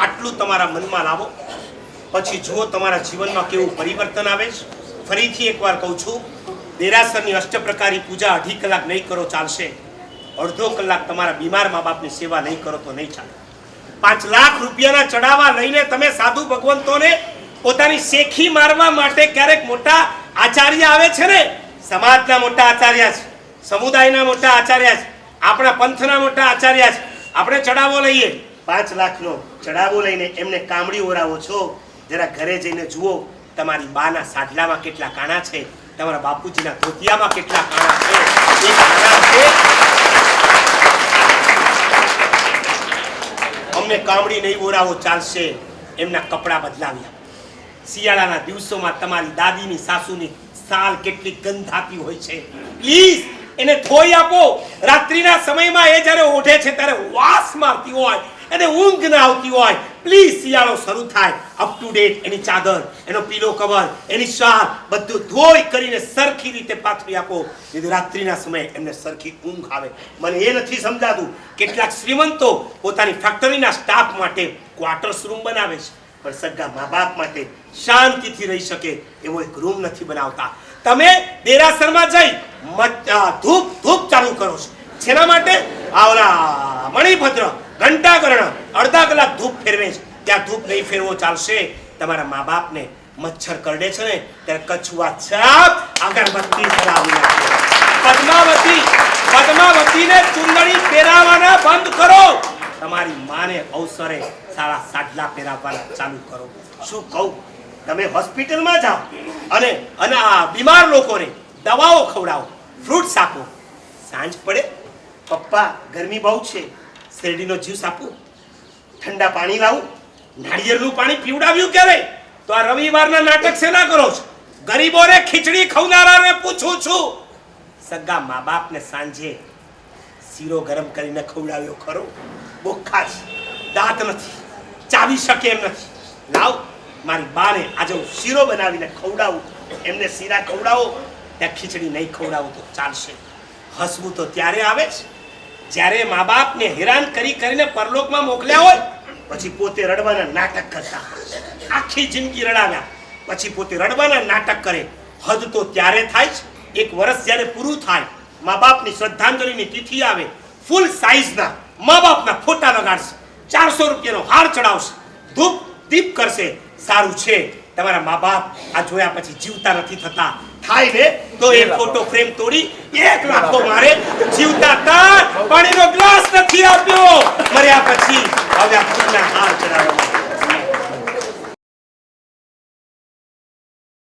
આટલું તમારા મનમાં લાવો, પછી જુઓ તમારા જીવનમાં કેવું પરિવર્તન આવે છે. ફરીથી એકવાર કહું છું, દેરાસરની અષ્ટપ્રકારી પૂજા 2.5 કલાક નહીં કરો ચાલશે. અડધો કલાક તમારા બીમાર મા બાપની સેવા નહીં કરો તો નહીં ચાલે. 5 લાખ રૂપિયાના ચડાવા લઈને તમે સાધુ ભગવંતોને પોતાની શેખી મારવા માટે ક્યારેક મોટા આચાર્ય આવે છે ને, સમાજના મોટા આચાર્ય છે, સમુદાયના મોટા આચાર્ય છે, આપણા પંથના મોટા આચાર્ય છે. આપણે ચડાવો લઈએ, 5 લાખનો ચડાવો લઈને એમને કામડી ઓરાવો છો. જરા ઘરે જઈને જુઓ તમારી બાના સાડલામાં કેટલા કાણા છે, તમારા બાપુજીના ધોતિયામાં કેટલા કાણા છે. એ કાણા છે અમને કામડી નહીં ઓરાવો ચાલશે, એમના કપડાં બદલાવી આપો. શિયાળાના દિવસોમાં તમારી દાદીની સાસુની સાલ કેટલી ગંધાતી હોય છે, પ્લીઝ એને ધોઈ આપો. રાત્રિના સમયમાં એ જ્યારે ઓઢે છે ત્યારે વાસ મારતી હોય, એને ઊંઘ ના આવતી હોય, પ્લીઝ શિયાળો શરૂ થાય અપ ટુ ડેટ એની ચાદર, એનો પીલો કવર, એની શાલ બધું ધોઈ કરીને સરખી રીતે પાથરી આપો, જેથી રાત્રિના સમયે એમને સરખી ઊંઘ આવે. મને એ નથી સમજાતું, કેટલાક શ્રીમંતો પોતાની ફેક્ટરીના સ્ટાફ માટે ક્વાર્ટર્સ રૂમ બનાવે છે, પણ સગા મા બાપ માટે શાંતિથી રહી શકે એવો એક રૂમ નથી બનાવતા. તમે દેરાસરમાં જઈ ધૂપ ચાલુ કરો છો. જેના માટે આવલા મણિભદ્ર ઘંટાકર્ણ 1/2 કલાક ધૂપ ફેરવે છે. ત્યાં ધૂપ નહીં ફેરવો ચાલશે. તમારા મા બાપને મચ્છર કરડે છે ને ત્યારે કછુઆ છાપ અગરબત્તી ધરાવી નાખો. પદ્માવતીને ચુંદડી પહેરાવાના બંધ કરો. તમારી માને અવસરે સારા સાડલા પહેરાવવાના ચાલુ કરો. શું કહું, તમે હોસ્પિટલમાં જાઓ અને આ બીમાર લોકોને દવાઓ ખવડાવો, ફ્રૂટ્સ આપો. સાંજ પડે, પપ્પા ગરમી બહુ છે, શેરડીનો જ્યુસ આપું, ઠંડા પાણી લાવું, નાળિયેરનું પાણી પીવડાવ્યું ક્યારે? તો આ રવિવારના નાટક શેના કરો છો? ગરીબોને ખીચડી ખવનારાને પૂછું છું. સગા મા બાપને સાંજે શીરો ગરમ કરીને ખવડાવ્યો ખરો? બોખા છે, દાંત નથી, ચાવી શકે એમ નથી. લાવ, મારી બાને આજે હું શીરો બનાવીને ખવડાવું, એમને શીરા ખવડાવો, ત્યાં ખીચડી નહીં ખવડાવો તો ચાલશે. હસવું તો ત્યારે આવે છે જ્યારે મા બાપને હેરાન કરીને પરલોકમાં મોકલ્યા હોય, પછી પોતે રડવાના નાટક કરતા. આખી જિંદગી રડાવ્યા, પછી પોતે રડવાના નાટક કરે. હદ તો ત્યારે થાય છે, 1 વર્ષ જ્યારે પૂરું થાય, મા બાપની શ્રદ્ધાંજલિની તિથિ આવે, ફૂલ સાઈઝના મા બાપના ફોટા લગાડશે, 400 રૂપિયાનો હાર ચડાવશે, ધૂપ દીપ કરશે. સારું છે, તમારા મા બાપ આ જોયા પછી જીવતા નથી થતા. થાય ને તો એ ફોટો ફ્રેમ તોડી 1 લાખો મારે. જીવતા તાર પાણીનો ગ્લાસ નથી આપ્યો, મર્યા પછી હવે આ ફૂલના હાર